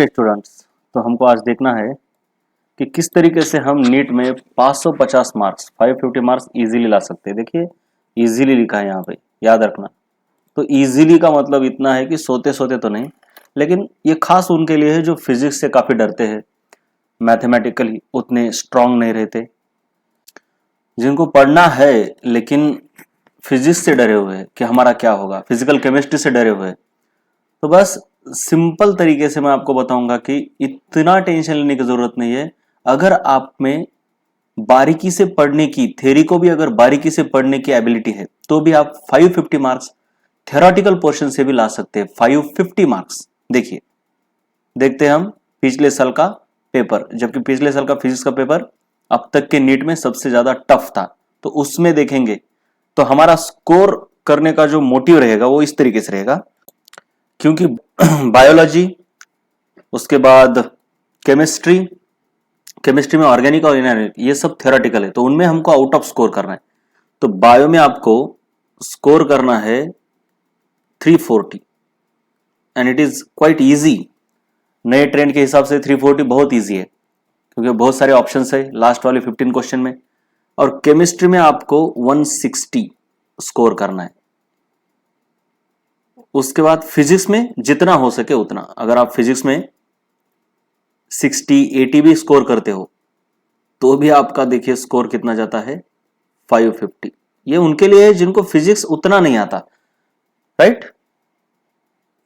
Okay students, तो हमको आज देखना है कि किस तरीके से हम नीट में 550 मार्क्स 550 मार्क्स इजीली ला सकते हैं। देखिए इजीली लिखा है यहाँ पे, याद रखना। तो इजीली का मतलब इतना है कि सोते सोते तो नहीं, लेकिन ये खास उनके लिए है जो फिजिक्स से काफ़ी डरते हैं, मैथमेटिकली उतने स्ट्रांग नहीं रहते, जिनको पढ़ना है लेकिन फिजिक्स से डरे हुए हैं कि हमारा क्या होगा, फिजिकल केमिस्ट्री से डरे हुए हैं। तो बस सिंपल तरीके से मैं आपको बताऊंगा कि इतना टेंशन लेने की जरूरत नहीं है। अगर आप में बारीकी से पढ़ने की, थ्योरी को भी अगर बारीकी से पढ़ने की एबिलिटी है तो भी आप 550 मार्क्स थ्योरेटिकल पोर्शन से भी ला सकते हैं। 550 मार्क्स देखिए, देखते हैं हम पिछले साल का पेपर, जबकि पिछले साल का फिजिक्स का पेपर अब तक के नीट में सबसे ज्यादा टफ था, तो उसमें देखेंगे तो हमारा स्कोर करने का जो मोटिव रहेगा वो इस तरीके से रहेगा, क्योंकि बायोलॉजी, उसके बाद केमिस्ट्री, केमिस्ट्री में ऑर्गेनिक और इनऑर्गेनिक ये सब थ्योरेटिकल है, तो उनमें हमको आउट ऑफ स्कोर करना है। तो बायो में आपको स्कोर करना है 340 and it is quite easy. नए ट्रेंड के हिसाब से 340 बहुत इजी है, क्योंकि बहुत सारे ऑप्शंस है लास्ट वाले 15 क्वेश्चन में। और केमिस्ट्री में आपको 160 स्कोर करना है। उसके बाद फिजिक्स में जितना हो सके उतना, अगर आप फिजिक्स में 60 80 भी स्कोर करते हो तो भी आपका देखिए स्कोर कितना जाता है 550। ये उनके लिए है जिनको फिजिक्स उतना नहीं आता, राइट।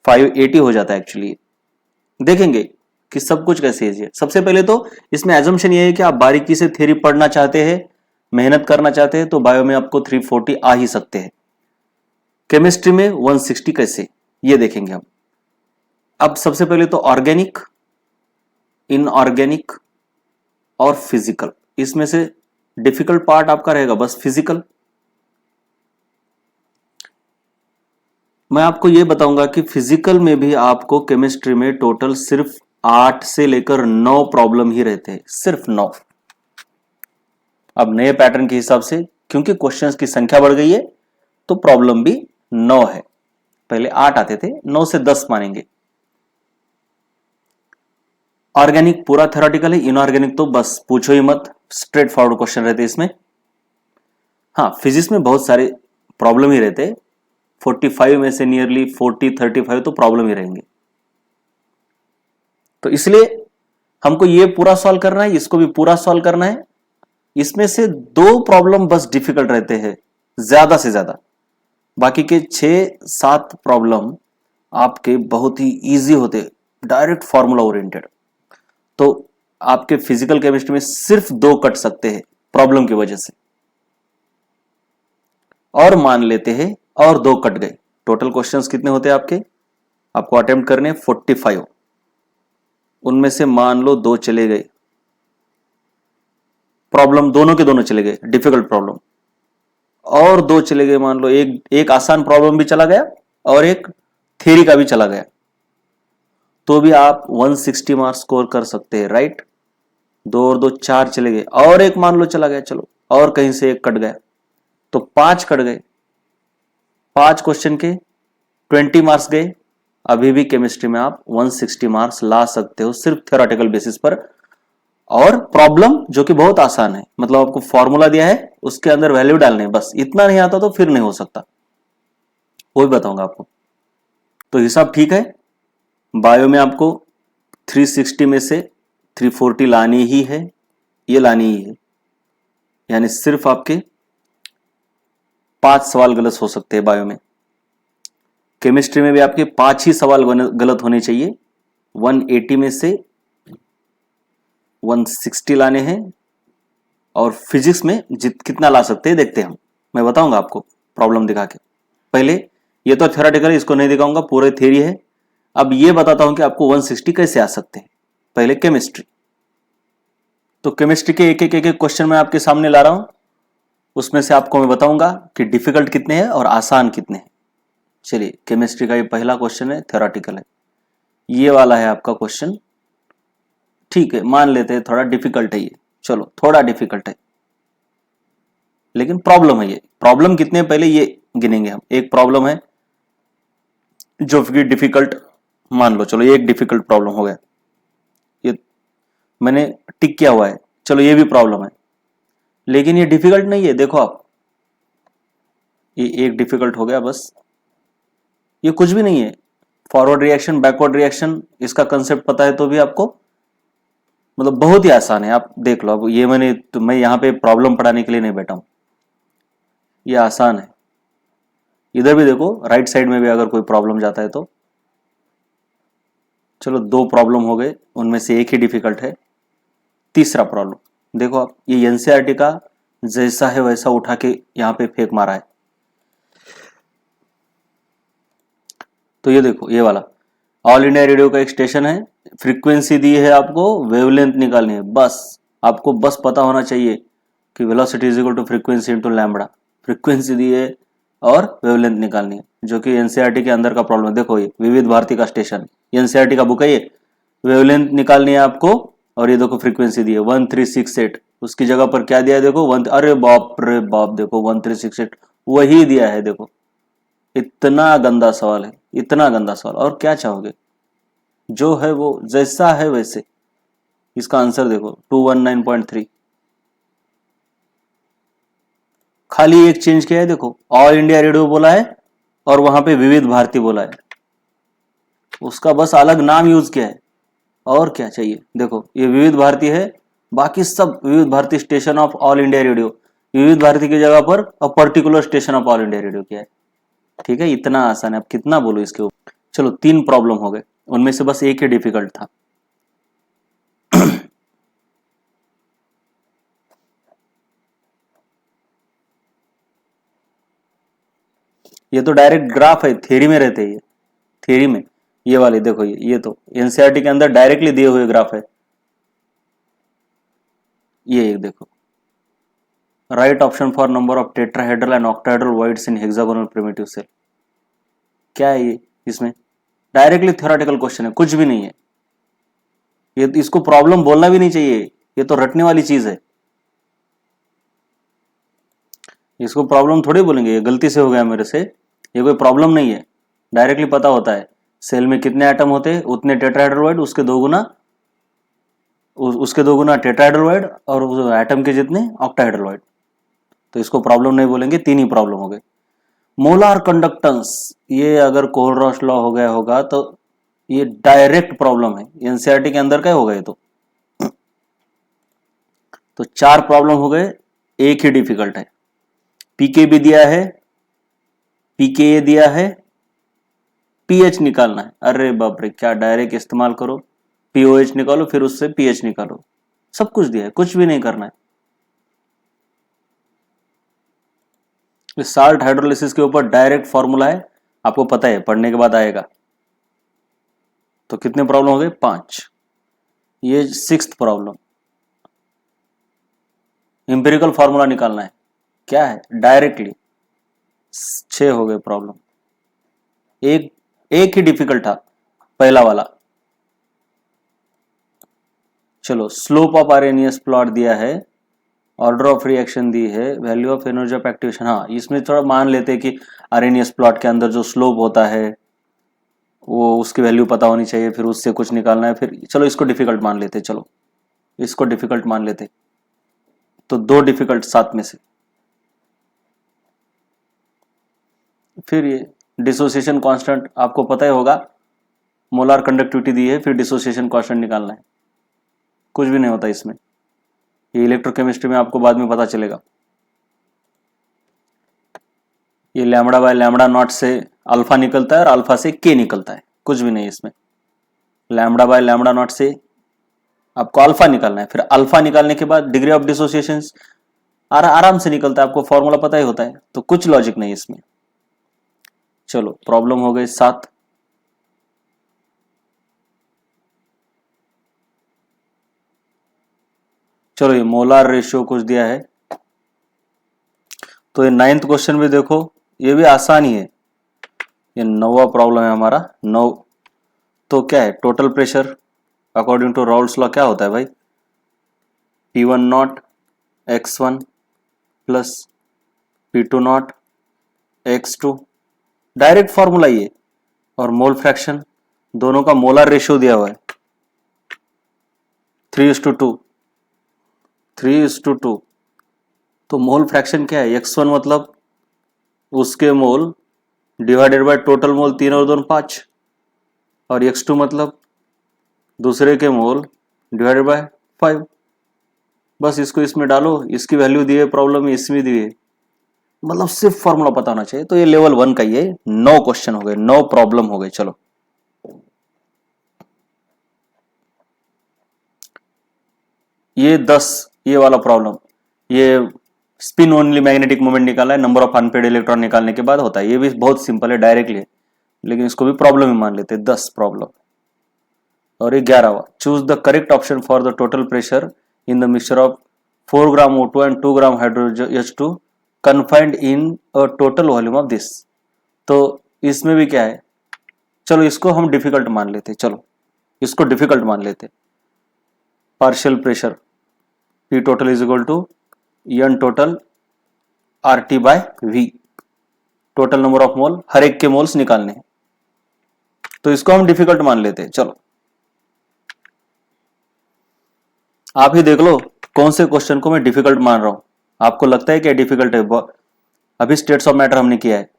580 हो जाता है एक्चुअली। देखेंगे कि सब कुछ कैसे है। सबसे पहले तो इसमें एजम्पशन ये है कि आप बारीकी से थ्योरी पढ़ना चाहते हैं, मेहनत करना चाहते हैं, तो बायो में आपको 340 आ ही सकते हैं। केमिस्ट्री में 160 कैसे, ये देखेंगे हम। अब सबसे पहले तो ऑर्गेनिक, इनऑर्गेनिक और फिजिकल, इसमें से डिफिकल्ट पार्ट आपका रहेगा बस फिजिकल। मैं आपको यह बताऊंगा कि फिजिकल में भी आपको केमिस्ट्री में टोटल सिर्फ 8 से लेकर 9 प्रॉब्लम ही रहते हैं, सिर्फ 9। अब नए पैटर्न के हिसाब से क्योंकि क्वेश्चंस की संख्या बढ़ गई है तो प्रॉब्लम भी 9 है। पहले 8 आते थे, 9 से 10 मानेंगे। ऑर्गेनिक पूरा थ्योरेटिकल है, इनऑर्गेनिक तो बस पूछो ही मत, स्ट्रेट फॉरवर्ड क्वेश्चन रहते इसमें। हाँ, फिजिक्स में बहुत सारे प्रॉब्लम ही रहते, 45 में से नियरली 40-35 तो प्रॉब्लम ही रहेंगे। तो इसलिए हमको ये पूरा सॉल्व करना है, इसको भी पूरा सॉल्व करना है। इसमें से 2 प्रॉब्लम बस डिफिकल्ट रहते हैं ज्यादा से ज्यादा, बाकी के 6-7 प्रॉब्लम आपके बहुत ही इजी होते, डायरेक्ट फॉर्मूला ओरिएंटेड। तो आपके फिजिकल केमिस्ट्री में सिर्फ 2 कट सकते हैं प्रॉब्लम की वजह से, और मान लेते हैं और 2 कट गए। टोटल क्वेश्चंस कितने होते हैं आपको अटेम्प्ट करने 45, उनमें से मान लो 2 चले गए, प्रॉब्लम दोनों के दोनों चले गए, डिफिकल्ट प्रॉब्लम, और 2 चले गए, मान लो एक आसान प्रॉब्लम भी चला गया और एक थ्योरी का भी चला गया, तो भी आप 160 मार्क्स स्कोर कर सकते हैं, राइट। 2 और 2 4 चले गए, और एक मान लो चला गया, चलो, और कहीं से एक कट गया, तो 5 कट गए। 5 क्वेश्चन के 20 मार्क्स गए। अभी भी केमिस्ट्री में आप 160 मार्क्स ला सकते हो सिर्फ थ्योरेटिकल बेसिस पर। और प्रॉब्लम जो कि बहुत आसान है, मतलब आपको फॉर्मूला दिया है, उसके अंदर वैल्यू डालने है, बस इतना नहीं आता तो फिर नहीं हो सकता, वो भी बताऊंगा आपको। तो हिसाब ठीक है। बायो में आपको 360 में से 340 लानी ही है, ये लानी ही है, यानी सिर्फ आपके 5 सवाल गलत हो सकते हैं बायो में। केमिस्ट्री में भी आपके 5 ही सवाल गलत होने चाहिए। 180 में से 160 लाने हैं। और फिजिक्स में कितना ला सकते हैं देखते हैं हम, मैं बताऊंगा आपको प्रॉब्लम दिखा के। पहले ये तो थ्योरेटिकल है, इसको नहीं दिखाऊंगा, पूरे थ्योरी है। अब ये बताता हूं कि आपको 160 कैसे आ सकते हैं। पहले केमिस्ट्री, तो केमिस्ट्री के एक एक क्वेश्चन मैं आपके सामने ला रहा हूं, उसमें से आपको मैं बताऊंगा कि डिफिकल्ट कितने हैं और आसान कितने हैं। चलिए, केमिस्ट्री का ये पहला क्वेश्चन है, थ्योरेटिकल है, ये वाला है आपका क्वेश्चन। ठीक है, मान लेते हैं थोड़ा डिफिकल्ट है ये, चलो थोड़ा डिफिकल्ट है, लेकिन प्रॉब्लम है ये। प्रॉब्लम कितने हैं पहले ये गिनेंगे हम। एक प्रॉब्लम है जो कि डिफिकल्ट, मान लो, चलो ये एक डिफिकल्ट प्रॉब्लम हो गया। मैंने टिक किया हुआ है, चलो ये भी प्रॉब्लम है, लेकिन ये डिफिकल्ट नहीं है। देखो आप, ये एक डिफिकल्ट हो गया बस, ये कुछ भी नहीं है। फॉरवर्ड रिएक्शन, बैकवर्ड रिएक्शन, इसका कंसेप्ट पता है तो भी आपको मतलब बहुत ही आसान है। आप देख लो, अब ये मैं यहाँ पे प्रॉब्लम पढ़ाने के लिए नहीं बैठा हूं, ये आसान है। इधर भी देखो, राइट साइड में भी अगर कोई प्रॉब्लम जाता है तो, चलो 2 प्रॉब्लम हो गए, उनमें से एक ही डिफिकल्ट है। तीसरा प्रॉब्लम देखो आप, ये एनसीईआरटी का जैसा है वैसा उठा के यहाँ पे फेंक मारा है। तो ये देखो, ये वाला ऑल इंडिया रेडियो का एक स्टेशन है, फ्रीक्वेंसी दी है आपको, वेवलेंथ निकालनी है। बस आपको बस पता होना चाहिए कि velocity is equal to frequency into lambda, frequency दी है और वेवलेंथ निकालनी है, जो कि एनसीईआरटी के अंदर का प्रॉब्लम है। देखो ये विविध भारती का स्टेशन, एनसीईआरटी का बुक है ये, वेवलेंथ निकालनी है आपको, और ये देखो फ्रीक्वेंसी दी है 1368, उसकी जगह पर क्या दिया है देखो, अरे बाप रे बाप, देखो 1368 वही दिया है। देखो इतना गंदा सवाल है, इतना गंदा सवाल, और क्या चाहोगे? जो है वो जैसा है वैसे। इसका आंसर देखो 219.3, खाली एक चेंज किया है। देखो ऑल इंडिया रेडियो बोला है और वहां पे विविध भारती बोला है, उसका बस अलग नाम यूज किया है, और क्या चाहिए? देखो ये विविध भारती है, बाकी सब Vividh Bharati station of All India Radio, Vividh Bharati की जगह पर a particular station of All India Radio किया है। ठीक है, इतना आसान है, अब कितना बोलो इसके ऊपर। चलो 3 प्रॉब्लम हो गए, उनमें से बस एक ही डिफिकल्ट था। ये तो डायरेक्ट ग्राफ है, थ्योरी में रहते हैं ये, थ्योरी में। ये वाले देखो, ये तो एनसीईआरटी के अंदर डायरेक्टली दिए हुए ग्राफ है। ये एक देखो, right option for number of tetrahedral and octahedral voids in hexagonal primitive cell. क्या है ये? इसमें डायरेक्टली थ्योरेटिकल क्वेश्चन है, कुछ भी नहीं है ये, इसको प्रॉब्लम बोलना भी नहीं चाहिए, ये तो रटने वाली चीज है। इसको प्रॉब्लम थोड़ी बोलेंगे, ये गलती से हो गया मेरे से, ये कोई प्रॉब्लम नहीं है। डायरेक्टली पता होता है सेल में कितने एटम होते हैं, उतने टेट्राहेड्रल उसके 2 गुना, उसके 2 गुना टेट्राहेड्रल और उस एटम के जितने ऑक्टाहेड्रल। तो इसको प्रॉब्लम नहीं बोलेंगे, 3 ही प्रॉब्लम हो गए। मोलार कंडक्टेंस, ये अगर कोहलरॉस लॉ हो गया होगा तो ये डायरेक्ट प्रॉब्लम है, एनसीईआरटी के अंदर का हो गए। तो 4 प्रॉब्लम हो गए, एक ही डिफिकल्ट है। पीके भी दिया है, पीके दिया है, पीएच निकालना है। अरे बाप रे, क्या डायरेक्ट इस्तेमाल करो, पीओएच निकालो फिर उससे पीएच निकालो, सब कुछ दिया है, कुछ भी नहीं करना है। साल्ट हाइड्रोलिसिस के ऊपर डायरेक्ट फॉर्मूला है, आपको पता है, पढ़ने के बाद आएगा। तो कितने प्रॉब्लम हो गए? 5। ये 6th प्रॉब्लम, इंपेरिकल फॉर्मूला निकालना है। क्या है? डायरेक्टली। 6 हो गए प्रॉब्लम, एक ही डिफिकल्ट था, पहला वाला। चलो स्लोप ऑफ आरएनएस प्लॉट दिया है, ऑर्डर ऑफ रिएक्शन दी है, value of energy of activation. हाँ, इसमें थोड़ा मान लेते हैं कि आरएनएस प्लॉट के अंदर जो स्लोप होता है वो उसकी वैल्यू पता होनी चाहिए, फिर उससे कुछ निकालना है। फिर चलो इसको डिफिकल्ट मान लेते, चलो इसको डिफिकल्ट मान लेते। तो 2 डिफिकल्ट 7 में से। फिर ये डिसोसिएशन कांस्टेंट आपको पता ही होगा, मोलार कंडक्टिविटी दी है, फिर डिसोसिएशन कांस्टेंट निकालना है। कुछ भी नहीं होता इसमें, ये इलेक्ट्रोकेमिस्ट्री में आपको बाद में पता चलेगा। ये लैम्बडा बाय लैम्बडा नॉट से अल्फा निकलता है और अल्फा से के निकलता है, कुछ भी नहीं इसमें। लैम्बडा बाय लैम्बडा नॉट से आपको अल्फा निकालना है, फिर अल्फा निकालने के बाद डिग्री ऑफ डिसोसिएशन आराम से निकलता है, आपको फॉर्मूला पता ही होता है, तो कुछ लॉजिक नहीं इसमें। चलो प्रॉब्लम हो गई 7। चलो ये मोलार रेशियो कुछ दिया है, तो ये 9th क्वेश्चन भी देखो, ये भी आसान ही है। ये 9वां प्रॉब्लम है हमारा 9। तो क्या है? Total pressure according to Raoult's law क्या होता है भाई? P1 naught x1 plus P2 naught x2, direct formula ये। और मोल फ्रैक्शन, दोनों का मोलार रेशियो दिया हुआ है 3:2, 3:2। तो मोल फ्रैक्शन क्या है, x1 मतलब उसके मोल डिवाइडेड बाय टोटल मोल 3 और 2 5, और x2 मतलब दूसरे के मोल डिवाइडेड बाय 5। बस इसको इसमें डालो, इसकी वैल्यू दी है प्रॉब्लम में, इसमें दी है, मतलब सिर्फ फॉर्मूला पता होना चाहिए। तो ये लेवल 1 का ये 9 क्वेश्चन हो गए, 9 प्रॉब्लम हो गए। चलो ये 10, ये वाला प्रॉब्लम, ये स्पिन ओनली मैग्नेटिक मोमेंट निकाला है, नंबर ऑफ अनपेड इलेक्ट्रॉन निकालने के बाद होता है। ये भी बहुत सिंपल है, डायरेक्टली है, लेकिन इसको भी प्रॉब्लम ही मान लेते हैं। 10 प्रॉब्लम। और ये 11वां, choose the correct option for the total pressure in the mixture of 4 gram O2 and 2 gram hydrogen H2 confined in a total volume of this. तो इसमें भी क्या है, चलो इसको हम डिफिकल्ट मान लेते, चलो इसको डिफिकल्ट मान लेते। Partial pressure P total is equal to N total RT by V, total number of mole, हर एक के मोल्स निकालने हैं, तो इसको हम डिफिकल्ट मान लेते हैं। चलो आप ही देख लो कौन से क्वेश्चन को मैं डिफिकल्ट मान रहा हूं। आपको लगता है कि डिफिकल्ट है, अभी स्टेट्स ऑफ मैटर हमने किया है,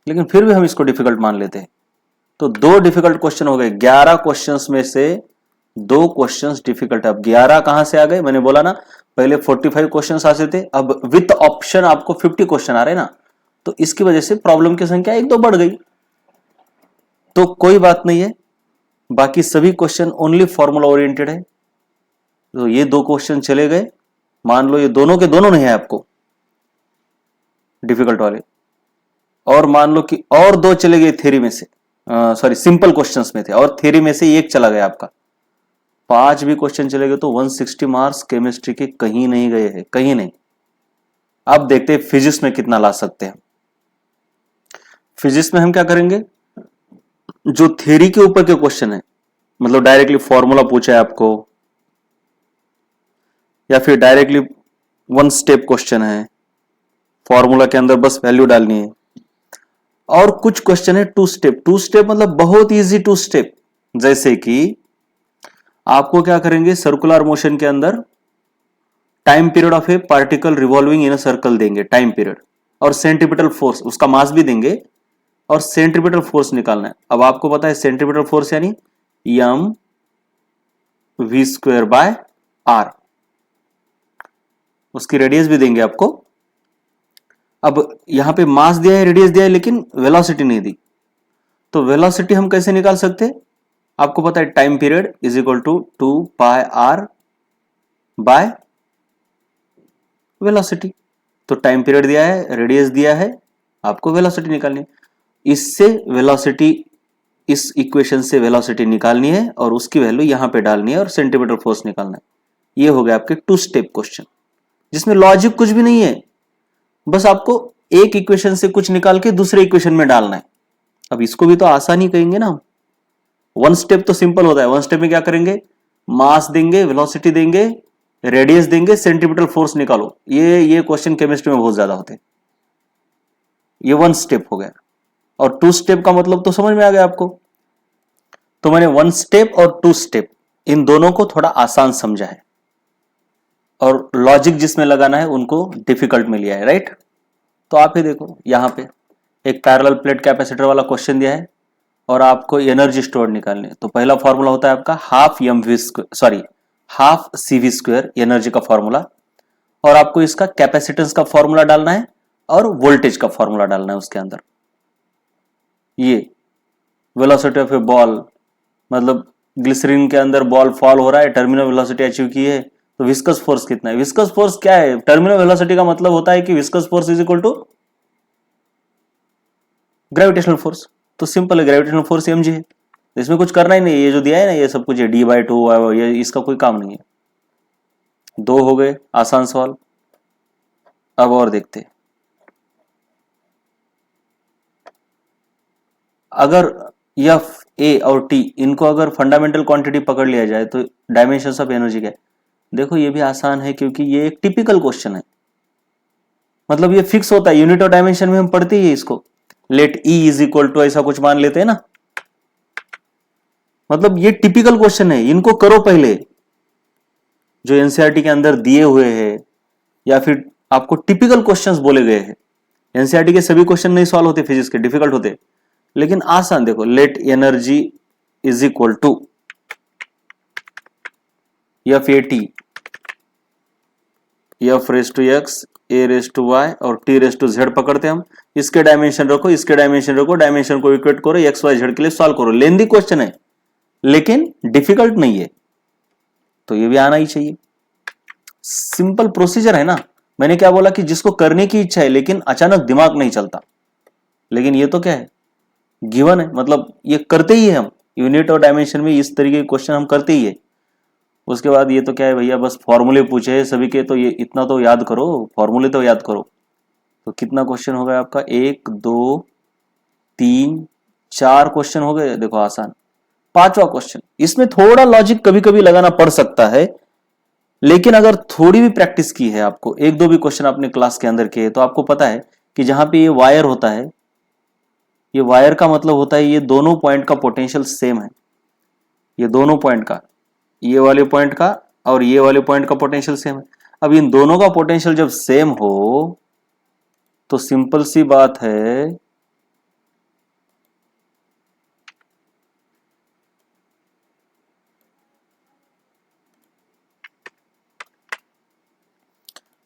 लेकिन फिर भी हम इसको डिफिकल्ट मान लेते हैं। तो 2 डिफिकल्ट क्वेश्चन हो गए, 11 क्वेश्चंस में से 2 क्वेश्चंस डिफिकल्ट है। अब 11 कहां से आ गए, मैंने बोला ना पहले 45 क्वेश्चंस आते थे, अब विथ ऑप्शन आपको 50 क्वेश्चन आ रहे हैं ना, तो इसकी वजह से प्रॉब्लम की संख्या 1-2 बढ़ गई। तो कोई बात नहीं है, बाकी सभी क्वेश्चन ओनली फॉर्मूला ओरिएंटेड है। तो ये 2 क्वेश्चन चले गए, मान लो ये दोनों के दोनों नहीं है आपको डिफिकल्ट वाले, और मान लो कि और 2 चले गए थ्योरी में से, सॉरी सिंपल क्वेश्चंस में थे, और थ्योरी में से 1 चला गया आपका, 5 भी क्वेश्चन चले गए, तो 160 मार्क्स केमिस्ट्री के कहीं नहीं गए हैं, कहीं नहीं। अब देखते हैं फिजिक्स में कितना ला सकते हैं। फिजिक्स में हम क्या करेंगे, जो थ्योरी के ऊपर के क्वेश्चन है, मतलब डायरेक्टली फॉर्मूला पूछा है आपको, या फिर डायरेक्टली 1 स्टेप क्वेश्चन है, फॉर्मूला के अंदर बस वैल्यू डालनी है, और कुछ क्वेश्चन है 2 स्टेप। 2 स्टेप मतलब बहुत इजी 2 स्टेप, जैसे कि आपको क्या करेंगे, सर्कुलर मोशन के अंदर time period of A particle revolving in a circle देंगे, टाइम पीरियड, और सेंट्रीपिटल फोर्स, उसका मास भी देंगे, और सेंट्रीपिटल फोर्स निकालना है। अब आपको पता है सेंट्रीपिटल फोर्स यानी mv²/r, उसकी रेडियस भी देंगे आपको। अब यहां पे मास दिया है, रेडियस दिया है, लेकिन वेलोसिटी नहीं दी, तो वेलोसिटी हम कैसे निकाल सकते हैं, आपको पता है time period is equal to 2πr by velocity. तो टाइम पीरियड दिया है, रेडियस दिया है, आपको वेलोसिटी निकालनी है। इससे वेलोसिटी, इस इक्वेशन से वेलोसिटी निकालनी है, और उसकी वैल्यू यहां पे डालनी है, और सेंटीमीटर फोर्स निकालना है। ये हो गया आपके 2 स्टेप क्वेश्चन, जिसमें लॉजिक कुछ भी नहीं है, बस आपको एक इक्वेशन से कुछ निकाल के दूसरे इक्वेशन में डालना है। अब इसको भी तो आसानी कहेंगे ना। 1 स्टेप तो सिंपल होता है, 1 स्टेप में क्या करेंगे, मास देंगे, वेलोसिटी देंगे, रेडियस देंगे, सेंटीमीटर फोर्स निकालो। ये क्वेश्चन केमिस्ट्री में बहुत ज्यादा होते हैं। ये 1 स्टेप हो गया, और 2 स्टेप का मतलब तो समझ में आ गया आपको। तो मैंने 1 स्टेप और 2 स्टेप इन दोनों को थोड़ा आसान समझा है, और लॉजिक जिसमें लगाना है उनको डिफिकल्ट में लिया है, राइट। तो आप ही देखो यहां पे एक पैरेलल प्लेट कैपेसिटर वाला क्वेश्चन दिया है, और आपको एनर्जी स्टोर निकालनी है। तो पहला फॉर्मूला होता है आपका हाफ CV² एनर्जी का फॉर्मूला, और आपको इसका कैपेसिटेंस का फॉर्मूला डालना है, और वोल्टेज का फॉर्मूला डालना है उसके अंदर। ये वेलोसिटी ऑफ ए बॉल, मतलब ग्लिसरीन के अंदर बॉल फॉल हो रहा है, टर्मिनल वेलोसिटी अचीव की है, तो विस्कस फोर्स कितना है। विस्कस फोर्स क्या है, टर्मिनल वेलोसिटी का मतलब होता है कि viscous force is equal to gravitational force. तो सिंपल है, ग्रेविटेशनल फोर्स mg है, इसमें कुछ करना ही नहीं, ये जो दिया है ना ये सब कुछ है d/2, ये इसका कोई काम नहीं है। 2 हो गए आसान सवाल। अब और देखते, अगर F, A और T इनको अगर फंडामेंटल क्वांटिटी पकड़ लिया जाए तो डायमेंशंस ऑफ एनर्जी क्या है। देखो ये भी आसान है, क्योंकि ये एक टिपिकल क्वेश्चन है, मतलब ये फिक्स होता है, यूनिट ऑफ डायमेंशन में हम पढ़ते ही इसको, let E is equal to ऐसा कुछ मान लेते हैं ना। मतलब ये टिपिकल क्वेश्चन है, इनको करो पहले, जो एनसीईआरटी के अंदर दिए हुए हैं या फिर आपको टिपिकल क्वेश्चंस बोले गए हैं। एनसीईआरटी के सभी क्वेश्चन नहीं सॉल्व होते फिजिक्स के, डिफिकल्ट होते, लेकिन आसान। देखो, let energy is equal to F A T, F raise to X, A raise to Y और टी रेस टू जेड पकड़ते हम। इसके डायमेंशन रखो, इसके डायमेंशन रखो, डायमेंशन को इक्वेट करो, एक्स वाई जेड के लिए सॉल्व करो। लेंदी क्वेश्चन है लेकिन डिफिकल्ट नहीं है, तो ये भी आना ही चाहिए। सिंपल प्रोसीजर है ना। मैंने क्या बोला कि जिसको करने की इच्छा है लेकिन अचानक दिमाग नहीं चलता, लेकिन ये तो क्या है, गिवन है, मतलब ये करते ही है हम। यूनिट और डायमेंशन में इस तरीके के क्वेश्चन हम करते ही है। उसके बाद ये तो क्या है भैया, बस फॉर्मूले पूछे हैं सभी के, तो ये इतना तो याद करो, फॉर्मूले तो याद करो। तो कितना क्वेश्चन हो गया आपका, 1 2 3 4 क्वेश्चन हो गए। देखो आसान। पांचवा क्वेश्चन, इसमें थोड़ा लॉजिक कभी कभी लगाना पड़ सकता है, लेकिन अगर थोड़ी भी प्रैक्टिस की है, आपको एक दो भी क्वेश्चन आपने क्लास के अंदर किए, तो आपको पता है कि जहां पे ये वायर होता है, ये वायर का मतलब होता है ये दोनों पॉइंट का पोटेंशियल सेम है। ये दोनों पॉइंट का, ये वाले पॉइंट का और ये वाले पॉइंट का पोटेंशियल सेम है। अब इन दोनों का पोटेंशियल जब सेम हो तो सिंपल सी बात है,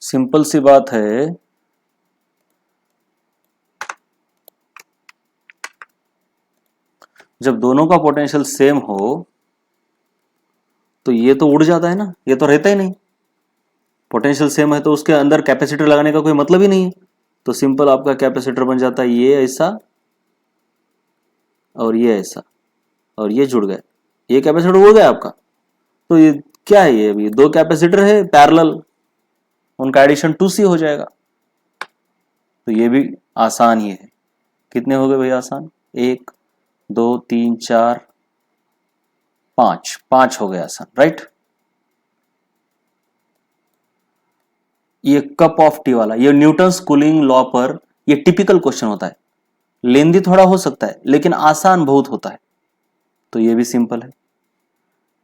सिंपल सी बात है, जब दोनों का पोटेंशियल सेम हो तो ये तो उड़ जाता है ना, ये तो रहता ही नहीं। पोटेंशियल सेम है तो उसके अंदर कैपेसिटर लगाने का कोई मतलब ही नहीं है। तो सिंपल आपका कैपेसिटर बन जाता है ये ऐसा और ये ऐसा, और ये जुड़ गए, ये कैपेसिटर उड़ गया आपका। तो ये क्या है, ये अभी दो कैपेसिटर है पैरेलल, उनका एडिशन 2C हो जाएगा। तो ये भी आसान ही है। कितने हो गए भैया आसान, 1 2 3 4 5, 5 हो गए आसान, राइट। ये कप ऑफ टी वाला, ये न्यूटन्स कूलिंग लॉ पर ये टिपिकल क्वेश्चन होता है। लेंदी थोड़ा हो सकता है लेकिन आसान बहुत होता है। तो ये भी सिंपल है।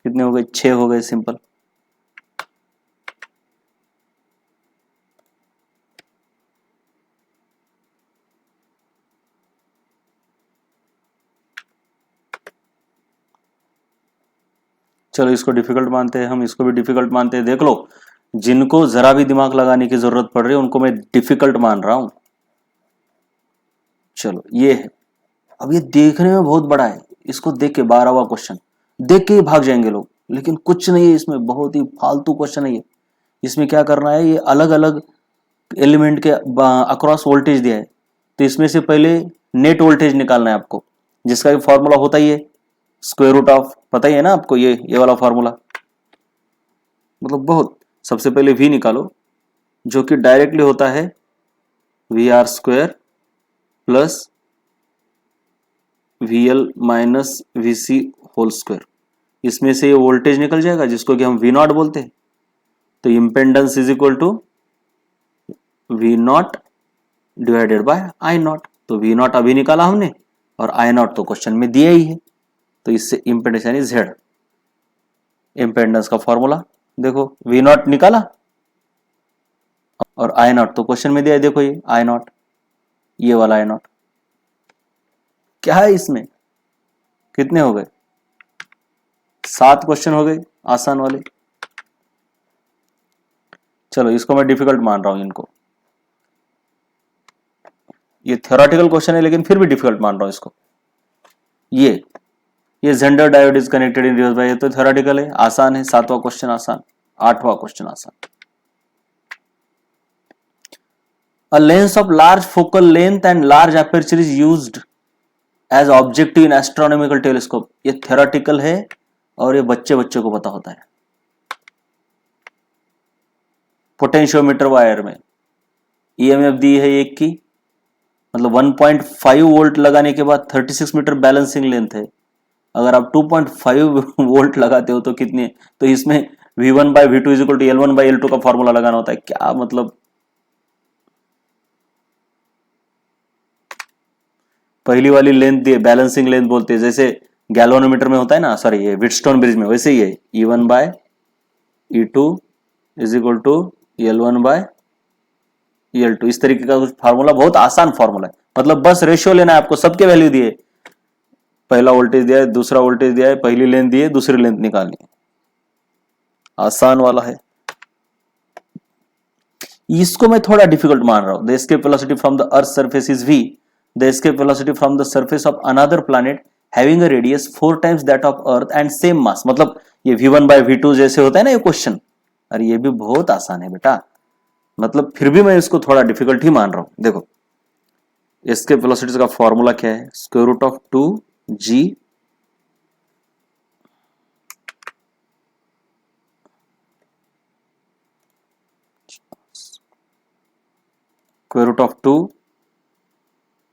कितने हो गए, 6 हो गए सिंपल। चलो इसको डिफिकल्ट मानते हैं हम, इसको भी डिफिकल्ट मानते हैं। देख लो, जिनको जरा भी दिमाग लगाने की जरूरत पड़ रही है उनको मैं डिफिकल्ट मान रहा हूं। चलो ये है। अब ये देखने में बहुत बड़ा है, इसको देख के 12वां क्वेश्चन देख के ही भाग जाएंगे लोग, लेकिन कुछ नहीं है इसमें, बहुत ही फालतू क्वेश्चन है ये। इसमें क्या करना है, ये अलग अलग एलिमेंट के अक्रॉस वोल्टेज दिया है, तो इसमें से पहले नेट वोल्टेज निकालना है आपको, जिसका फॉर्मूला होता ही है स्क्वायर रूट ऑफ, पता ही है ना आपको, ये वाला फॉर्मूला। मतलब बहुत, सबसे पहले V निकालो, जो कि डायरेक्टली होता है VR square plus VL minus VC whole square. इसमें से ये वोल्टेज निकल जाएगा जिसको कि हम V0 बोलते हैं। तो impedance is equal to V0 divided by I0। तो V0 अभी निकाला हमने और I0 तो क्वेश्चन में दिया ही है, तो इससे इम्पेडेंस यानी Z, इम्पेडेंस का फॉर्मूला देखो, V0 निकाला और I0 तो क्वेश्चन में दिया है, देखो ये I0, ये वाला I0 क्या है इसमें। कितने हो गए, 7 क्वेश्चन हो गए आसान वाले। चलो इसको मैं डिफिकल्ट मान रहा हूं इनको, ये थ्योरेटिकल क्वेश्चन है लेकिन फिर भी डिफिकल्ट मान रहा हूं इसको। ये Zener diode is connected in reverse bias, ये तो थ्योरेटिकल है, आसान है। 7वां क्वेश्चन आसान, 8वां क्वेश्चन आसान। A lens of large focal length and large aperture is used as objective in astronomical telescope। ये थ्योरेटिकल है और ये बच्चे को पता होता है। पोटेंशियोमीटर वायर में EMF दी है एक की, मतलब 1.5 वोल्ट लगाने के बाद 36 मीटर बैलेंसिंग लेंथ है। अगर आप 2.5 वोल्ट लगाते हो तो कितने, तो इसमें V1 by V2 is equal to L1 by L2 का फॉर्मूला लगाना होता है। क्या मतलब, पहली वाली लेंथ दी बैलेंसिंग लेंथ बोलते हैं, जैसे गैल्वेनोमीटर में होता है ना, सॉरी ये व्हीटस्टोन ब्रिज में, वैसे ही है E1 by E2 is equal to L1 by L2। इस तरीके का कुछ फार्मूला, बहुत आसान फार्मूला है, मतलब बस रेशियो लेना है आपको, सबके वैल्यू दिए, पहला वोल्टेज दिया है, दूसरा वोल्टेज दिया है, पहली लेंथ दी है, दूसरी लेंथ निकालनी है, आसान वाला है। इसको मैं थोड़ा डिफिकल्ट मान रहा हूं। The escape velocity from the earth surface is v, the escape velocity from the surface of another planet having a radius 4 times that of earth and same mass. मतलब ये v1 बाय v2 जैसे होता है ना ये question, अरे ये भी बहुत आसान है बेटा, मतलब फिर भी मैं इसको थोड़ा डिफिकल्ट ही मान रहा हूं। देखो एस्केप वेलोसिटी का फॉर्मूला क्या है, square root of 2g square root of 2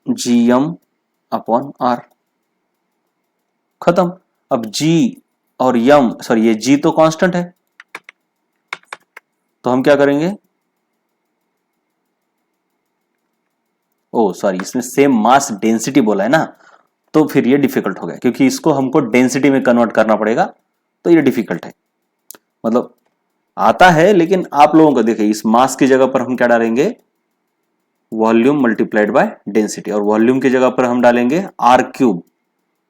gm upon r, खत्म। अब g और m, सॉरी ये g तो कांस्टेंट है, तो हम क्या करेंगे, ओ सॉरी इसमें सेम मास डेंसिटी बोला है ना, तो फिर ये डिफिकल्ट हो गया, क्योंकि इसको हमको डेंसिटी में कन्वर्ट करना पड़ेगा, तो ये डिफिकल्ट है। मतलब आता है, लेकिन आप लोगों को देखिए, इस मास की जगह पर हम क्या डालेंगे, वॉल्यूम मल्टीप्लाइड बाय डेंसिटी, और वॉल्यूम की जगह पर हम डालेंगे आर क्यूब,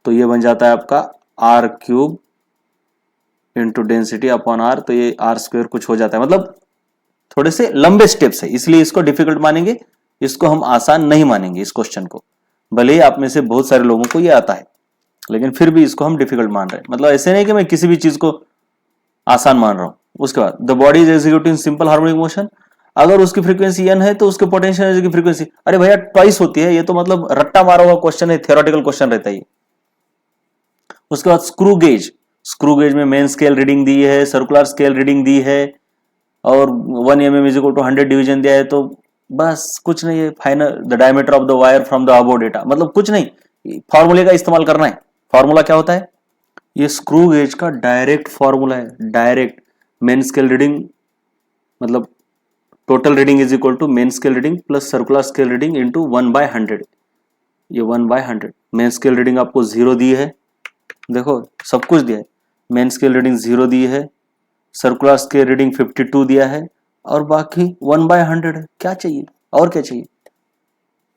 तो ये बन जाता है आपका R cube into density upon R, तो ये आर स्क्वायर कुछ हो जाता है। मतलब थोड़े से लंबे स्टेप्स है, इसलिए इसको डिफिकल्ट मानेंगे, इसको हम आसान नहीं मानेंगे इस क्वेश्चन को, भले ही आप में से बहुत सारे लोगों को ये आता है, लेकिन फिर भी इसको हम डिफिकल्ट मान रहे हैं। मतलब ऐसे नहीं कि मैं किसी भी चीज को आसान मान रहा हूं। उसके बाद the body is executing simple harmonic motion, अगर उसकी फ्रीक्वेंसी n है तो उसके पोटेंशियल एनर्जी की फ्रीक्वेंसी, अरे भैया ट्वाइस होती है, ये तो मतलब रट्टा मारा हुआ क्वेश्चन है, थियोरेटिकल क्वेश्चन रहता है। उसके बाद स्क्रू गेज, स्क्रू गेज में मेन स्केल रीडिंग दी है, सर्कुलर स्केल रीडिंग दी है, और 1 mm is equal to 100 division दिया है, तो बस कुछ नहीं है, final the diameter of the wire from the above data, मतलब कुछ नहीं, फॉर्मूले का इस्तेमाल करना है। फॉर्मूला क्या होता है, ये स्क्रू गेज का डायरेक्ट फॉर्मूला है, डायरेक्ट मेन स्केल रीडिंग, मतलब total reading is equal to main scale reading plus circular scale reading into 1/100, ये 1/100। मेन स्केल रीडिंग आपको 0 दी है, देखो सब कुछ दिया है, मेन स्केल रीडिंग 0 दी है, सर्कुलर स्केल रीडिंग 52 दिया है, और बाकी 1/100 है, क्या चाहिए और क्या चाहिए।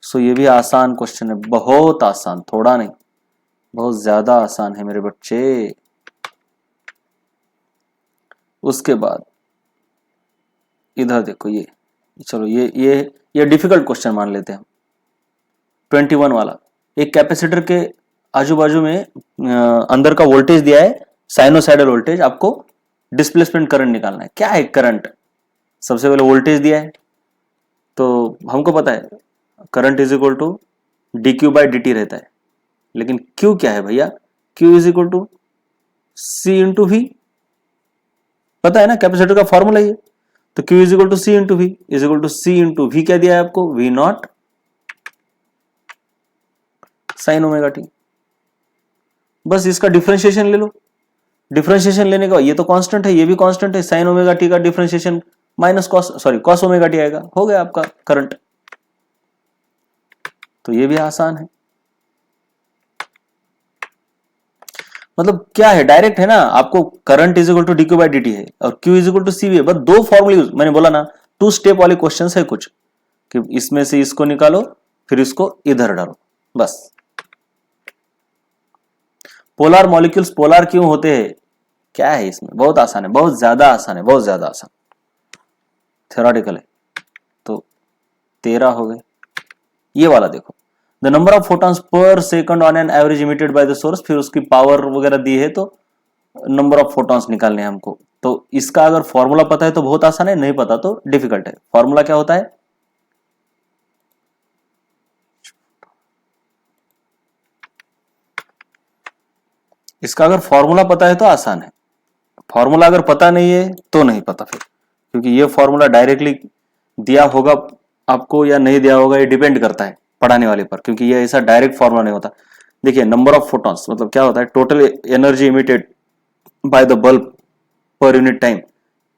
सो ये भी आसान क्वेश्चन है, बहुत आसान, थोड़ा नहीं बहुत ज्यादा आसान है मेरे बच्चे। उसके बाद इधर देखो, ये चलो ये डिफिकल्ट क्वेश्चन मान लेते हैं। 21 वाला, एक कैपेसिटर के आजू बाजू में अंदर का वोल्टेज दिया है, साइनोसाइडल वोल्टेज, आपको डिस्प्लेसमेंट करंट निकालना है। क्या है करंट, सबसे पहले वोल्टेज दिया है, तो हमको पता है current is equal to D Q by D T रहता है, लेकिन क्यू क्या है भैया, Q is equal to C into V, पता है ना कैपेसिटर का फॉर्मूला ये, तो Q is equal to C into V, is equal to C into V, क्या दिया है आपको, V naught sine omega T. बस इसका डिफरेंशिएशन ले लो, डिफरेंशिएशन लेने का, ये तो कांस्टेंट है, ये भी कांस्टेंट है, साइन ओमेगा टी का differentiation minus cos, sorry cos omega T आएगा, हो गया आपका करंट। तो ये भी आसान है, मतलब क्या है, डायरेक्ट है ना, आपको current is equal to D Q by D T है और Q is equal to C V है, बस दो फॉर्मूले यूज, मैंने बोला ना 2 स्टेप वाले क्वेश्चन है कुछ, कि इसमें से इसको निकालो फिर इसको इधर डालो, बस। पोलर मॉलिक्यूल्स पोलर क्यों होते हैं, क्या है इसमें, बहुत आसान है, बहुत ज्यादा आसान है, बहुत ज्यादा आसान, थ्योरेटिकल है। तो 13 हो गए। ये वाला देखो, the number of photons per second on an average emitted by the source, फिर उसकी पावर वगैरह दी है, तो नंबर ऑफ फोटॉन्स निकालने हैं हमको। तो इसका अगर फॉर्मूला पता है तो बहुत आसान है, नहीं पता तो डिफिकल्ट है। फॉर्मूला क्या होता है, इसका अगर फॉर्मूला पता है तो आसान है, फॉर्मूला अगर पता नहीं है तो नहीं पता फिर, क्योंकि ये फॉर्मूला डायरेक्टली दिया होगा आपको या नहीं दिया होगा, ये डिपेंड करता है पढ़ाने वाले पर, क्योंकि ये ऐसा डायरेक्ट फॉर्मूला नहीं होता। देखिए नंबर ऑफ फोटॉन्स मतलब क्या होता है, total energy emitted by the bulb per unit time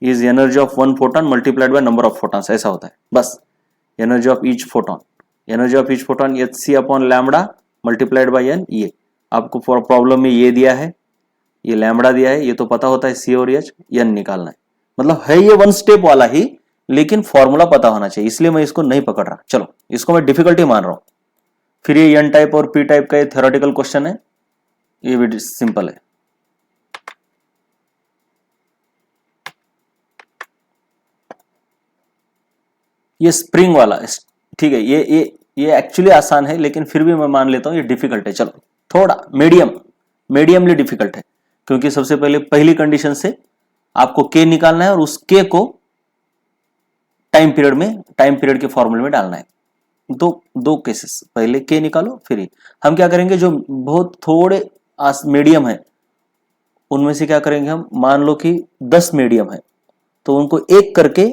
is energy of one photon multiplied by number of photons, ऐसा होता है बस। Energy of each photon, energy of each photon H C upon lambda multiplied by N, ये आपको problem में ये दिया है, ये लैम्बडा दिया है, ये तो पता होता है सी और एच, एन निकालना है। मतलब है ये वन स्टेप वाला ही, लेकिन फॉर्मूला पता होना चाहिए, इसलिए मैं इसको नहीं पकड़ रहा। चलो इसको मैं डिफिकल्टी मान रहा हूं। फिर ये एन टाइप और पी टाइप का ये थ्योरेटिकल क्वेश्चन है, ये भी सिंपल है। ये स्प्रिंग वाला, ठीक है, ये एक्चुअली आसान है, लेकिन फिर भी मैं मान लेता हूं ये डिफिकल्ट है। चलो थोड़ा मीडियमली डिफिकल्ट है, क्योंकि सबसे पहले पहली कंडीशन से आपको के निकालना है और उस के को टाइम पीरियड के फॉर्मूले में डालना है। दो केसेस, पहले के निकालो फिर ही। हम क्या करेंगे, जो बहुत थोड़े मीडियम है उनमें से क्या करेंगे, हम मान लो कि 10 मीडियम है, तो उनको एक करके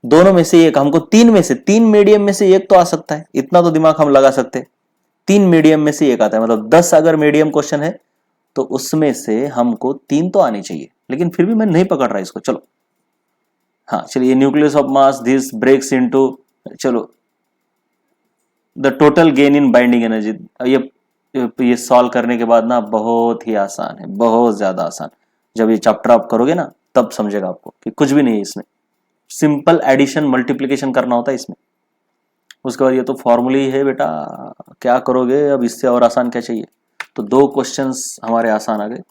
दोनों में से एक, हमको तीन मीडियम में से एक तो आ सकता है, इतना तो दिमाग हम लगा सकते हैं। 3 मीडियम में से एक आता है, मतलब 10 अगर मीडियम क्वेश्चन है तो उसमें से हमको 3 तो आनी चाहिए, लेकिन फिर भी मैं नहीं पकड़ रहा इसको। चलो हाँ चलिए, nucleus of mass this breaks into, चलो the total gain in binding energy. ये सॉल्व करने के बाद ना बहुत ही आसान है, बहुत ज्यादा आसान। जब ये चैप्टर आप करोगे ना तब समझेगा आपको कि कुछ भी नहीं है इसमें, सिंपल एडिशन मल्टीप्लिकेशन करना होता है इसमें। उसके बाद ये तो फॉर्मूला ही है बेटा, क्या करोगे अब, इससे और आसान क्या चाहिए। तो 2 क्वेश्चंस हमारे आसान आ गए,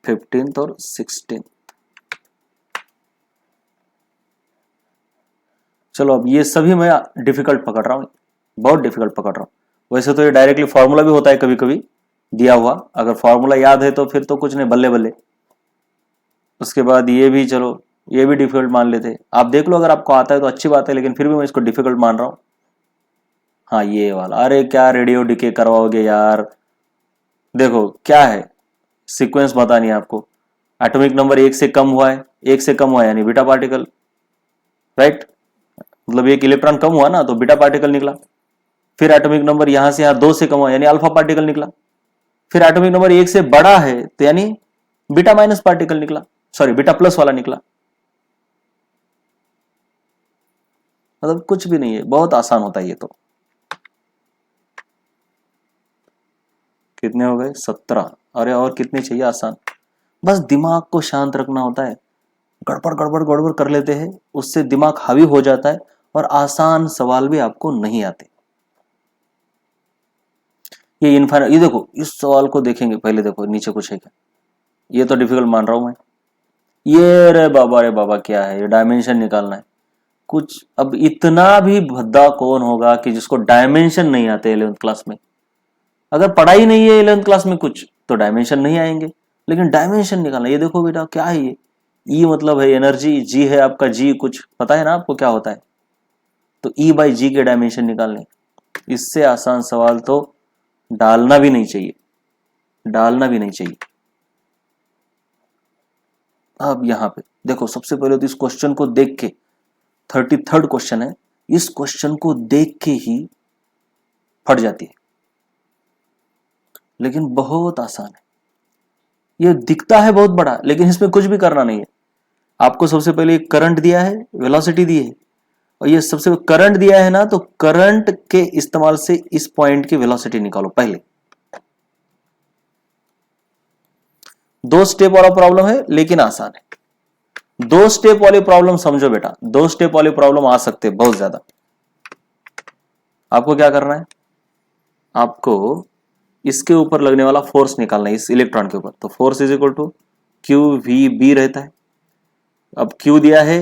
15th और 16th। चलो अब ये सभी मैं डिफिकल्ट पकड़ रहा हूँ, बहुत डिफिकल्ट पकड़ रहा हूँ। वैसे तो ये डायरेक्टली फॉर्मूला भी होता है कभी कभी दिया हुआ, अगर फॉर्मूला याद है तो फिर तो कुछ नहीं, बल्ले बल्ले। उसके बाद ये भी, चलो ये भी डिफिकल्ट मान लेते, आप देख लो, अगर आपको आता है तो अच्छी बात है, लेकिन फिर भी मैं इसको डिफिकल्ट मान रहा हूँ। हाँ ये वाला, अरे क्या रेडियो डिके करवाओगे यार। देखो क्या है, सीक्वेंस बतानी है आपको। एटॉमिक नंबर 1 से कम हुआ है, 1 से कम हुआ है यानी बीटा पार्टिकल, राइट। मतलब एक इलेक्ट्रॉन कम हुआ ना तो बीटा पार्टिकल निकला। फिर एटॉमिक नंबर यहां से यहां 2 से कम हुआ यानी अल्फा पार्टिकल निकला। फिर एटॉमिक नंबर 1 से बड़ा है तो यानी बीटा माइनस पार्टिकल निकला, सॉरी बीटा प्लस वाला निकला। मतलब कुछ भी नहीं है, बहुत आसान होता है ये तो। कितने हो गए, 17। अरे और कितने चाहिए आसान, बस दिमाग को शांत रखना होता है। गड़बड़ गड़बड़ गड़बड़ कर लेते हैं, उससे दिमाग हावी हो जाता है और आसान सवाल भी आपको नहीं आते। ये इनफाइनाइट, ये देखो इस सवाल को देखेंगे पहले, देखो नीचे कुछ है क्या, ये तो डिफिकल्ट मान रहा हूं मैं। ये रे बाबा क्या है, ये डायमेंशन निकालना है कुछ। अब इतना भी भद्दा कौन होगा कि जिसको डायमेंशन नहीं आते 11th क्लास में। अगर पढ़ाई नहीं है 11th क्लास में कुछ तो डायमेंशन नहीं आएंगे, लेकिन डायमेंशन निकालना, ये देखो बेटा क्या है ये, ई मतलब है एनर्जी, जी है आपका, जी कुछ पता है ना आपको क्या होता है, तो ई बाई जी के डायमेंशन निकालने। इससे आसान सवाल तो डालना भी नहीं चाहिए, डालना भी नहीं चाहिए। अब यहां पे देखो, सबसे पहले तो इस क्वेश्चन को देख के, 33rd क्वेश्चन है, इस क्वेश्चन को देख के ही फट जाती है, लेकिन बहुत आसान है। ये दिखता है बहुत बड़ा, लेकिन इसमें कुछ भी करना नहीं है। आपको सबसे पहले एक करंट दिया है, वेलोसिटी दी है, और ये सबसे करंट दिया है ना, तो करंट के इस्तेमाल से इस पॉइंट की वेलोसिटी निकालो पहले। 2 स्टेप वाला प्रॉब्लम है लेकिन आसान है। 2 स्टेप वाली प्रॉब्लम समझो बेटा, 2 स्टेप वाली प्रॉब्लम आ सकते हैं बहुत ज्यादा। आपको क्या करना है, आपको इसके ऊपर लगने वाला फोर्स निकालना है, इस इलेक्ट्रॉन के ऊपर। तो force is equal to Q V B रहता है। अब क्यू दिया है,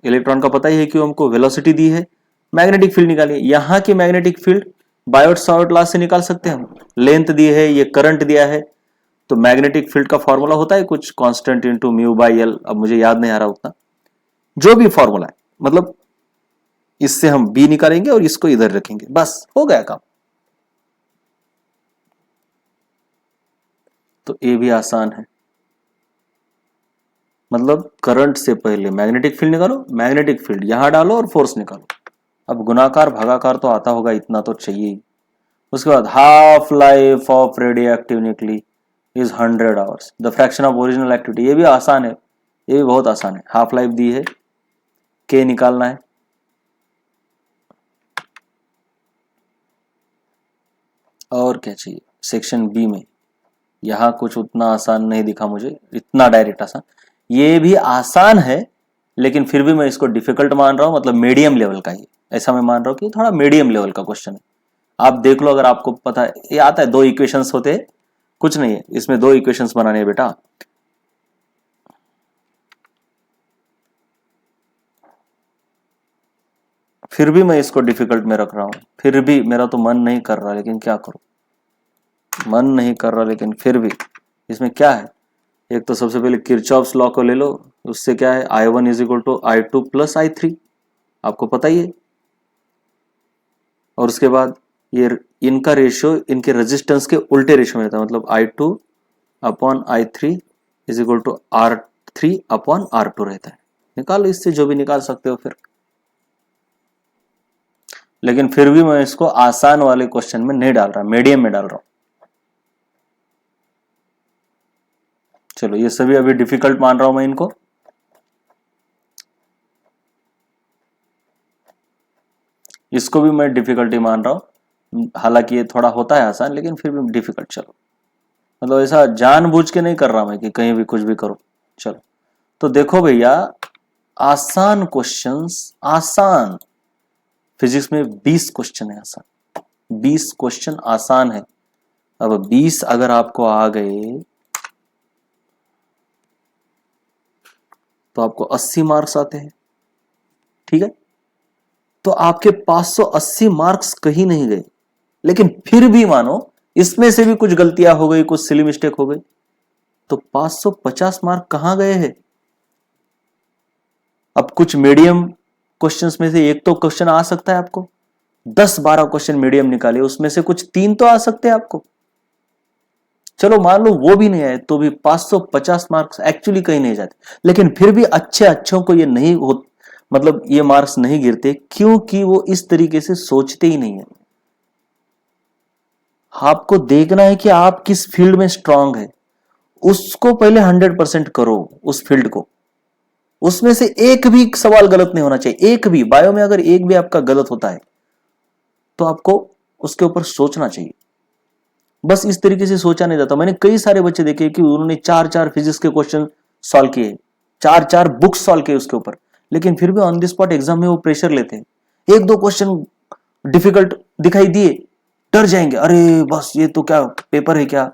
इलेक्ट्रॉन का पता ही है क्यू, हमको वेलोसिटी दी है। मैग्नेटिक फील्ड निकालिए, यहां की magnetic field Biot Savart law से निकाल सकते हैं हम। लेंथ दी है, ये करंट दिया है, तो मैग्नेटिक फील्ड का फॉर्मूला होता है कुछ constant into mu by L, अब मुझे याद नहीं आ रहा उतना, जो भी फॉर्मूला है, मतलब इससे हम बी निकालेंगे और इसको इधर रखेंगे, बस हो गया काम। तो ये भी आसान है, मतलब करंट से पहले मैग्नेटिक फील्ड निकालो, मैग्नेटिक फील्ड यहां डालो और फोर्स निकालो। अब गुणाकार भागाकार तो आता होगा, इतना तो चाहिए ही। उसके बाद half life of radio active nuclei is 100 hours, the fraction of original activity, ये भी आसान है, ये भी बहुत आसान है। हाफ लाइफ दी है, के निकालना है। और क्या चाहिए सेक्शन बी में, यहां कुछ उतना आसान नहीं दिखा मुझे, इतना डायरेक्ट आसान। ये भी आसान है, लेकिन फिर भी मैं इसको डिफिकल्ट मान रहा हूं, मतलब मीडियम लेवल का ही ऐसा मैं मान रहा हूं कि थोड़ा मीडियम लेवल का क्वेश्चन है। आप देख लो, अगर आपको पता है, ये आता है, 2 इक्वेशंस होते हैं, कुछ नहीं है इसमें, 2 इक्वेशंस बनाने है बेटा। फिर भी मैं इसको डिफिकल्ट में रख रहा हूं, फिर भी मेरा तो मन नहीं कर रहा, लेकिन क्या करूं, मन नहीं कर रहा, लेकिन फिर भी इसमें क्या है, एक तो सबसे पहले किरचॉफ्स लॉ को ले लो, उससे क्या है, I1 is equal to I2 plus I3, आपको पता ही है। और उसके बाद ये इनका रेशियो इनके रेजिस्टेंस के उल्टे रेशियो में रहता है, मतलब I2 upon I3 is equal to R3 upon R2 रहता है। निकालो इससे जो भी निकाल सकते हो फिर, लेकिन फिर भी मैं इसको आसान वाले क्वेश्चन में नहीं डाल रहा, मीडियम में डाल रहा हूं। चलो ये सभी अभी डिफिकल्ट मान रहा हूं मैं इनको। इसको भी मैं डिफिकल्टी मान रहा हूं, हालांकि ये थोड़ा होता है आसान, लेकिन फिर भी डिफिकल्ट। चलो, मतलब ऐसा जानबूझ के नहीं कर रहा मैं कि कहीं भी कुछ भी करो। चलो तो देखो भैया, आसान क्वेश्चंस, आसान फिजिक्स में 20 क्वेश्चन है आसान, 20 क्वेश्चन आसान है। अब 20 अगर आपको आ गए तो आपको 80 मार्क्स आते हैं, ठीक है। तो आपके 580 मार्क्स कहीं नहीं गए, लेकिन फिर भी मानो इसमें से भी कुछ गलतियां हो गई, कुछ सिली मिस्टेक हो गई, तो 550 मार्क कहां गए हैं। अब कुछ मीडियम क्वेश्चंस में से एक तो क्वेश्चन आ सकता है आपको, 10-12 क्वेश्चन मीडियम निकाले, उसमें से कुछ 3 तो आ सकते हैं आपको। चलो मान लो वो भी नहीं आए, तो भी 550 मार्क्स एक्चुअली कहीं नहीं जाते, लेकिन फिर भी अच्छों को ये नहीं हो, मतलब ये मार्क्स नहीं गिरते, क्योंकि वो इस तरीके से सोचते ही नहीं है। आपको देखना है कि आप किस फील्ड में स्ट्रांग है, उसको पहले 100% करो, उस फील्ड को। उसमें से एक भी सवाल गलत नहीं होना चाहिए, एक भी बायो में अगर एक भी आपका गलत होता है तो आपको उसके ऊपर सोचना चाहिए। बस इस तरीके से सोचा नहीं जाता। मैंने कई सारे बच्चे देखे कि उन्होंने 4-4 फिजिक्स के क्वेश्चन सॉल्व किए, 4-4 बुक्स सॉल्व किए उसके ऊपर, लेकिन फिर भी ऑन द स्पॉट एग्जाम में वो प्रेशर लेते हैं। 1-2 क्वेश्चन डिफिकल्ट दिखाई दिए, डर जाएंगे, अरे बस ये तो क्या पेपर है क्या।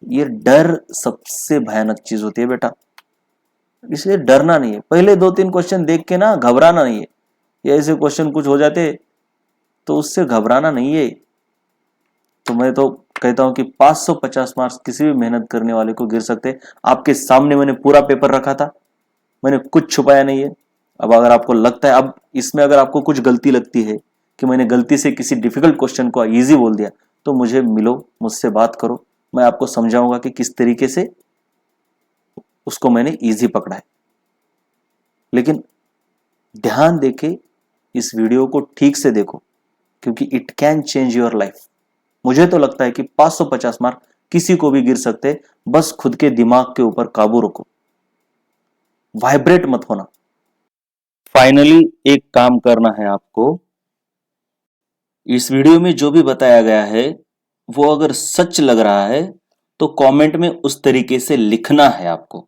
ये डर सबसे भयानक चीज होती है बेटा, इसलिए डरना नहीं है। पहले 2-3 क्वेश्चन देख के ना घबराना नहीं है, या ऐसे क्वेश्चन कुछ हो जाते तो उससे घबराना नहीं है। तो मैं तो कहता हूं कि 550 मार्क्स किसी भी मेहनत करने वाले को गिर सकते। आपके सामने मैंने पूरा पेपर रखा था, मैंने कुछ छुपाया नहीं है। अब अगर आपको लगता है, अब इसमें अगर आपको कुछ गलती लगती है कि मैंने गलती से किसी डिफिकल्ट क्वेश्चन को इजी बोल दिया, तो मुझे मिलो, मुझसे बात करो, मैं आपको समझाऊंगा कि किस तरीके से उसको मैंने इजी पकड़ा है। लेकिन ध्यान देके इस वीडियो को ठीक से देखो, क्योंकि it can change your life. मुझे तो लगता है कि 550 मार्क किसी को भी गिर सकते, बस खुद के दिमाग के ऊपर काबू रखो, वाइब्रेट मत होना। फाइनली एक काम करना है आपको, इस वीडियो में जो भी बताया गया है वो अगर सच लग रहा है तो कमेंट में उस तरीके से लिखना है आपको,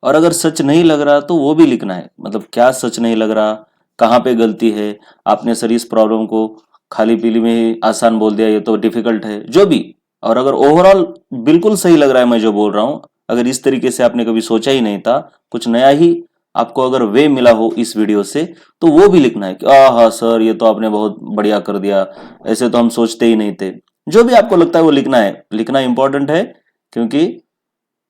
और अगर सच नहीं लग रहा तो वो भी लिखना है, मतलब क्या सच नहीं लग रहा, कहां पे गलती है, आपने सर इस प्रॉब्लम को खाली पीली में ही आसान बोल दिया, ये तो डिफिकल्ट है, जो भी। और अगर ओवरऑल बिल्कुल सही लग रहा है मैं जो बोल रहा हूं, अगर इस तरीके से आपने कभी सोचा ही नहीं था, कुछ नया ही आपको अगर वे मिला हो इस वीडियो से, तो वो भी लिखना है कि हाँ सर ये तो आपने बहुत बढ़िया कर दिया, ऐसे तो हम सोचते ही नहीं थे। जो भी आपको लगता है वो लिखना है, लिखना इंपॉर्टेंट है, क्योंकि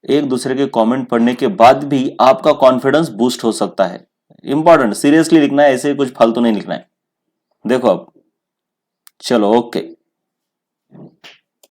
एक दूसरे के कमेंट पढ़ने के बाद भी आपका कॉन्फिडेंस बूस्ट हो सकता है। इंपॉर्टेंट, सीरियसली लिखना है, ऐसे कुछ फालतू नहीं लिखना है। देखो अब, चलो ओके।